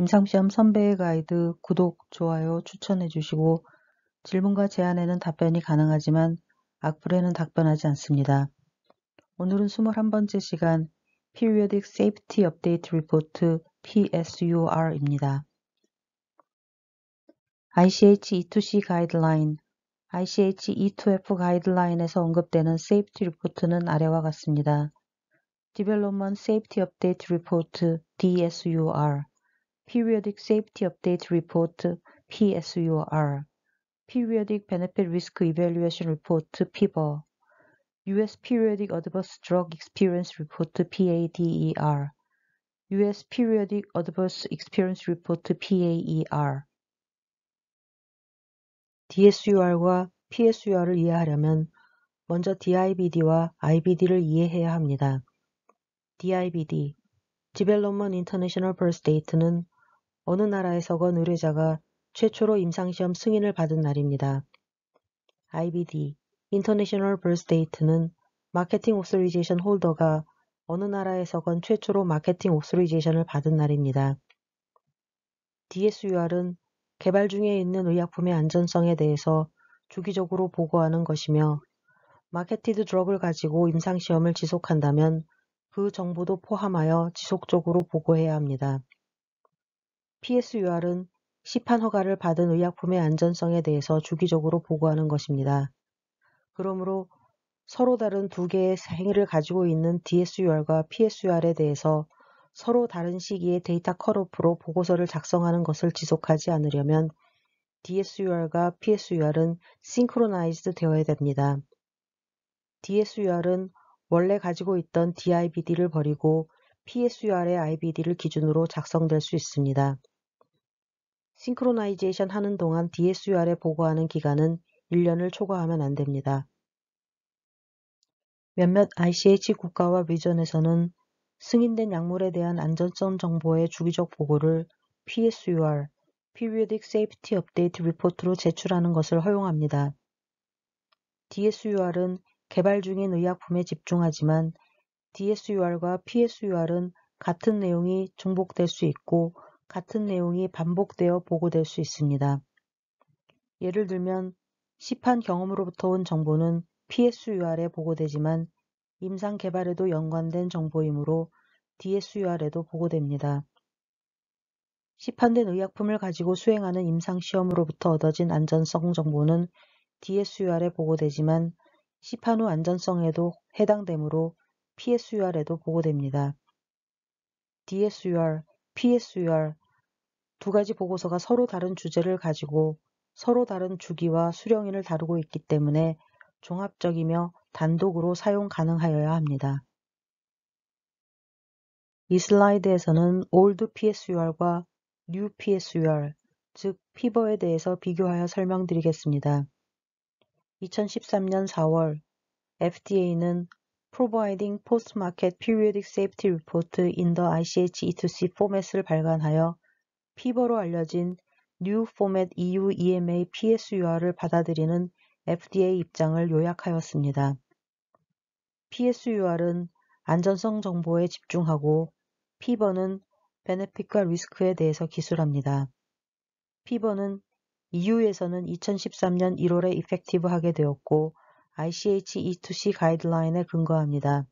임상시험 선배의 가이드 구독, 좋아요 추천해 주시고 질문과 제안에는 답변이 가능하지만 악플에는 답변하지 않습니다. 오늘은 21번째 시간 Periodic Safety Update Report PSUR입니다. ICH E2C 가이드라인, ICH E2F 가이드라인에서 언급되는 Safety Report는 아래와 같습니다. Development Safety Update Report DSUR, Periodic Safety Update Report PSUR, Periodic Benefit Risk Evaluation Report PBER, U.S. Periodic Adverse Drug Experience Report PADER, U.S. Periodic Adverse Experience Report PAER. DSUR과 PSUR을 이해하려면 먼저 DIBD와 IBD를 이해해야 합니다. DIBD, Development International Birth Date는 어느 나라에서건 의뢰자가 최초로 임상시험 승인을 받은 날입니다. IBD, International Birth Date는 마케팅 오소리제이션 홀더가 어느 나라에서건 최초로 마케팅 오소리제이션을 받은 날입니다. DSUR은 개발 중에 있는 의약품의 안전성에 대해서 주기적으로 보고하는 것이며 마케티드 드럭을 가지고 임상시험을 지속한다면 그 정보도 포함하여 지속적으로 보고해야 합니다. PSUR은 시판 허가를 받은 의약품의 안전성에 대해서 주기적으로 보고하는 것입니다. 그러므로 서로 다른 두 개의 행위를 가지고 있는 DSUR과 PSUR에 대해서 서로 다른 시기에 데이터 컷오프로 보고서를 작성하는 것을 지속하지 않으려면 DSUR과 PSUR은 싱크로나이즈드 되어야 됩니다. DSUR은 원래 가지고 있던 DIBD를 버리고 PSUR의 IBD를 기준으로 작성될 수 있습니다. 싱크로나이제이션 하는 동안 DSUR에 보고하는 기간은 1년을 초과하면 안 됩니다. 몇몇 ICH 국가와 리전에서는 승인된 약물에 대한 안전성 정보의 주기적 보고를 PSUR, Periodic Safety Update Report로 제출하는 것을 허용합니다. DSUR은 개발 중인 의약품에 집중하지만 DSUR과 PSUR은 같은 내용이 중복될 수 있고 같은 내용이 반복되어 보고될 수 있습니다. 예를 들면 시판 경험으로부터 온 정보는 PSUR에 보고되지만 임상 개발에도 연관된 정보이므로 DSUR에도 보고됩니다. 시판된 의약품을 가지고 수행하는 임상시험으로부터 얻어진 안전성 정보는 DSUR에 보고되지만 시판 후 안전성에도 해당되므로 PSUR에도 보고됩니다. DSUR, PSUR 두 가지 보고서가 서로 다른 주제를 가지고 서로 다른 주기와 수령일을 다루고 있기 때문에 종합적이며 단독으로 사용 가능하여야 합니다. 이 슬라이드에서는 Old PSUR과 New PSUR, 즉 PBER에 대해서 비교하여 설명드리겠습니다. 2013년 4월 FDA는 Providing Post-Market Periodic Safety Report in the ICH E2C 포맷을 발간하여 PBER로 알려진 New Format EU EMA PSUR을 받아들이는 FDA 입장을 요약하였습니다. PSUR은 안전성 정보에 집중하고 PBER는 베네핏과 리스크에 대해서 기술합니다. PBER는 EU에서는 2013년 1월에 이펙티브하게 되었고 ICH E2C 가이드라인에 근거합니다.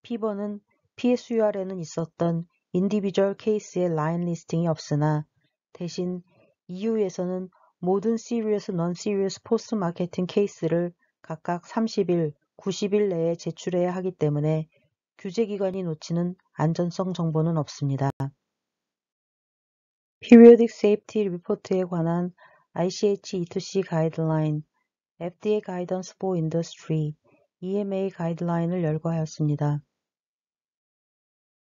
PBER는 PSUR에는 있었던 인디비주얼 케이스의 라인 리스팅이 없으나 대신 EU에서는 모든 시리어스, non-serious 포스트 마케팅 케이스를 각각 30일, 90일 내에 제출해야 하기 때문에 규제기관이 놓치는 안전성 정보는 없습니다. Periodic Safety Report에 관한 ICH E2C 가이드라인, FDA Guidance for Industry, EMA 가이드라인을 열거하였습니다.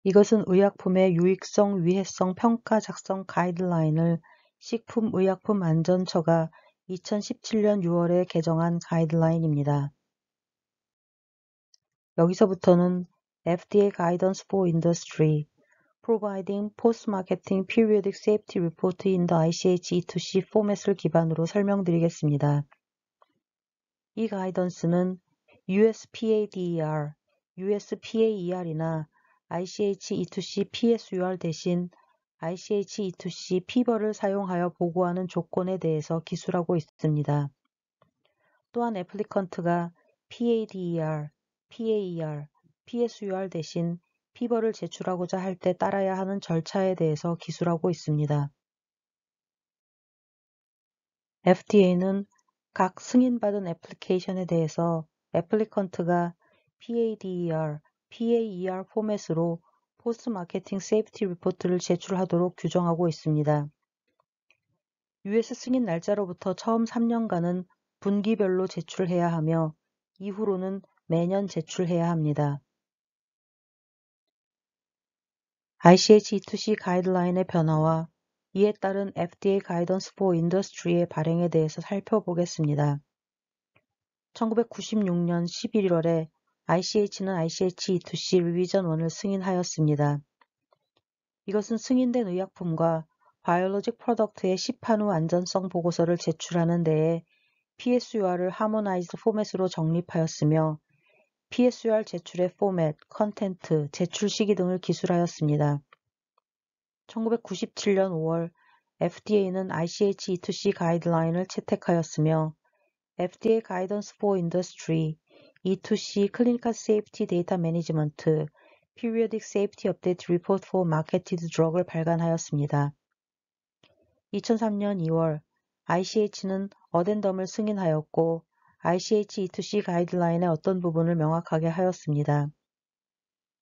이것은 의약품의 유익성, 위해성 평가 작성 가이드라인을 식품의약품안전처가 2017년 6월에 개정한 가이드라인입니다. 여기서부터는 FDA Guidance for Industry, Providing Post-Marketing Periodic Safety Report in the ICH E2C 포맷을 기반으로 설명드리겠습니다. 이 가이던스는 USPADER, USPAER이나 ICH E2C PSUR 대신 ICH-E2C 피버를 사용하여 보고하는 조건에 대해서 기술하고 있습니다. 또한 애플리컨트가 PADER, PAER, PSUR 대신 피버를 제출하고자 할 때 따라야 하는 절차에 대해서 기술하고 있습니다. FDA는 각 승인받은 애플리케이션에 대해서 애플리컨트가 PADER, PAER 포맷으로 포스트 마케팅 세이프티 리포트를 제출하도록 규정하고 있습니다. US 승인 날짜로부터 처음 3년간은 분기별로 제출해야 하며 이후로는 매년 제출해야 합니다. ICH-E2C 가이드라인의 변화와 이에 따른 FDA 가이던스 for 인더스트리의 발행에 대해서 살펴보겠습니다. 1996년 11월에 ICH는 ICH-E2C 리비전 1을 승인하였습니다. 이것은 승인된 의약품과 바이올로직 프로덕트의 시판 후 안전성 보고서를 제출하는 데에 PSUR을 하모나이즈드 포맷으로 정립하였으며 PSUR 제출의 포맷, 컨텐트, 제출 시기 등을 기술하였습니다. 1997년 5월 FDA는 ICH-E2C 가이드라인을 채택하였으며 FDA Guidance for Industry, E2C Clinical Safety Data Management, Periodic Safety Update Report for Marketed Drug을 발간하였습니다. 2003년 2월 ICH는 어덴덤을 승인하였고 ICH-E2C 가이드라인의 어떤 부분을 명확하게 하였습니다.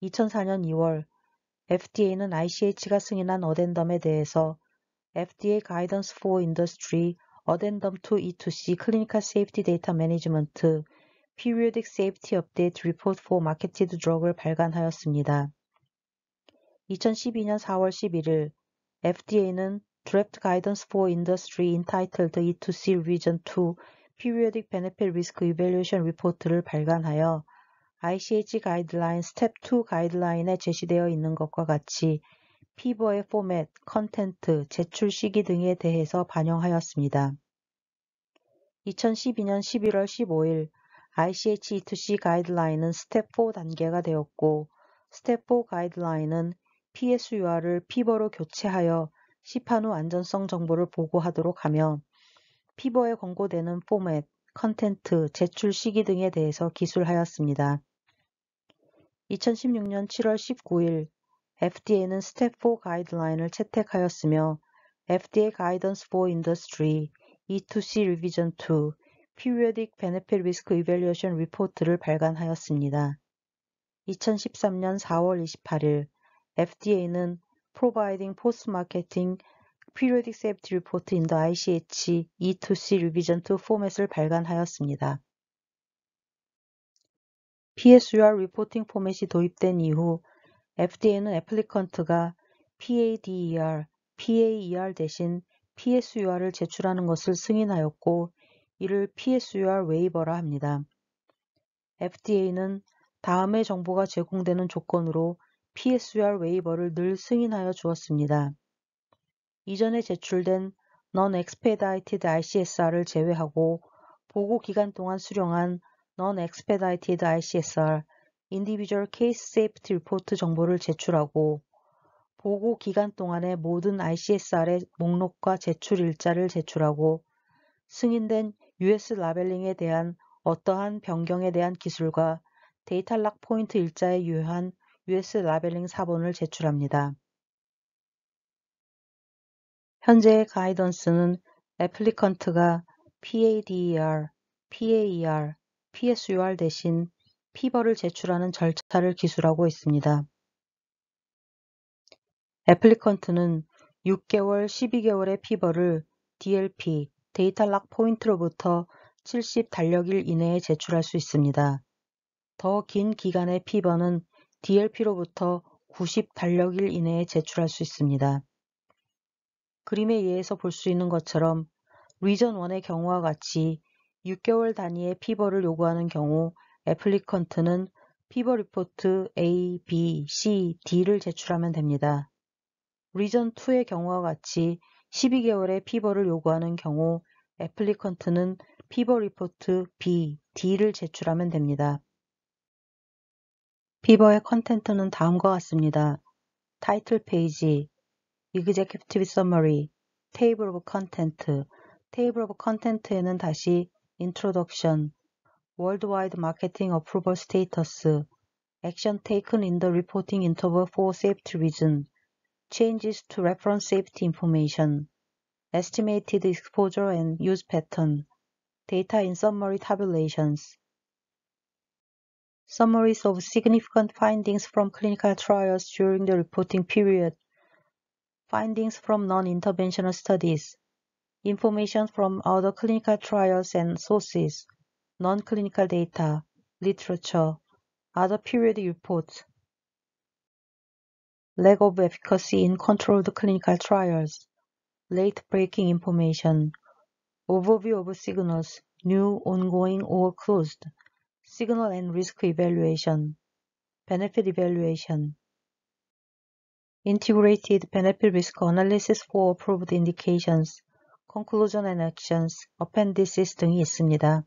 2004년 2월 FDA는 ICH가 승인한 어덴덤에 대해서 FDA Guidance for Industry Addendum to E2C Clinical Safety Data Management Periodic Safety Update Report for Marketed Drug을 발간하였습니다. 2012년 4월 11일 FDA는 Draft Guidance for Industry entitled E2C Revision 2 Periodic Benefit Risk Evaluation Report를 발간하여 ICH 가이드라인 스텝 2 가이드라인에 제시되어 있는 것과 같이 피버의 포맷, 컨텐트, 제출 시기 등에 대해서 반영하였습니다. 2012년 11월 15일 ICH-E2C 가이드라인은 스텝 4 단계가 되었고 스텝 4 가이드라인은 PSUR을 피버로 교체하여 시판 후 안전성 정보를 보고하도록 하며 피버에 권고되는 포맷, 컨텐트, 제출 시기 등에 대해서 기술하였습니다. 2016년 7월 19일 FDA는 스텝 4 가이드라인을 채택하였으며 FDA Guidance for Industry, E2C Revision 2, Periodic Benefit Risk Evaluation Report를 발간하였습니다. 2013년 4월 28일 FDA는 Providing Post-Marketing Periodic Safety Report in the ICH E2C Revision 2 포맷을 발간하였습니다. PSUR 리포팅 포맷이 도입된 이후 FDA는 애플리컨트가 PADER, PAER 대신 PSUR을 제출하는 것을 승인하였고 이를 PSUR 웨이버라 합니다. FDA는 다음의 정보가 제공되는 조건으로 PSUR 웨이버를 늘 승인하여 주었습니다. 이전에 제출된 Non-Expedited ICSR을 제외하고 보고 기간 동안 수령한 Non-Expedited ICSR, Individual Case Safety Report 정보를 제출하고 보고 기간 동안의 모든 ICSR의 목록과 제출 일자를 제출하고 승인된 US 라벨링에 대한 어떠한 변경에 대한 기술과 데이터 락 포인트 일자에 유효한 US 라벨링 사본을 제출합니다. 현재의 가이던스는 애플리컨트가 PADER, PAER, PSUR 대신 피버를 제출하는 절차를 기술하고 있습니다. 애플리컨트는 6개월, 12개월의 피버를 DLP, 데이터 락 포인트로부터 70 달력일 이내에 제출할 수 있습니다. 더 긴 기간의 피버는 DLP로부터 90 달력일 이내에 제출할 수 있습니다. 그림에 의해서 볼 수 있는 것처럼 리전 1의 경우와 같이 6개월 단위의 피버를 요구하는 경우 애플리컨트는 피버 리포트 A, B, C, D를 제출하면 됩니다. 리전 2의 경우와 같이 12개월의 피버를 요구하는 경우 애플리컨트는 피버 리포트 B, D를 제출하면 됩니다. 피버의 컨텐트는 다음과 같습니다. 타이틀 페이지, Executive Summary, Table of Content, Table of Content에는 다시 Introduction, Worldwide Marketing Approval Status, Action taken in the reporting interval for safety reason, Changes to reference safety information, Estimated exposure and use pattern, Data in summary tabulations, Summaries of significant findings from clinical trials during the reporting period, Findings from non-interventional studies, Information from other clinical trials and sources, Non-clinical data, literature, other period reports, Lack of efficacy in controlled clinical trials, Late-breaking information, Overview of signals, new, ongoing, or closed, Signal and risk evaluation, Benefit evaluation, Integrated benefit risk analysis for approved indications, Conclusion and actions, appendices 등이 있습니다.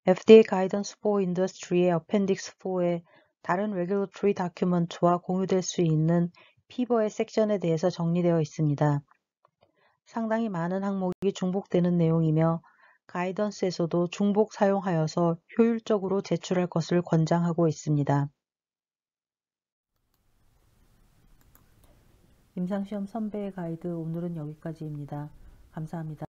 FDA Guidance for Industry의 Appendix 4에 다른 Regulatory Document와 공유될 수 있는 피버의 섹션에 대해서 정리되어 있습니다. 상당히 많은 항목이 중복되는 내용이며 가이던스에서도 중복 사용하여서 효율적으로 제출할 것을 권장하고 있습니다. 임상시험 선배의 가이드 오늘은 여기까지입니다. 감사합니다.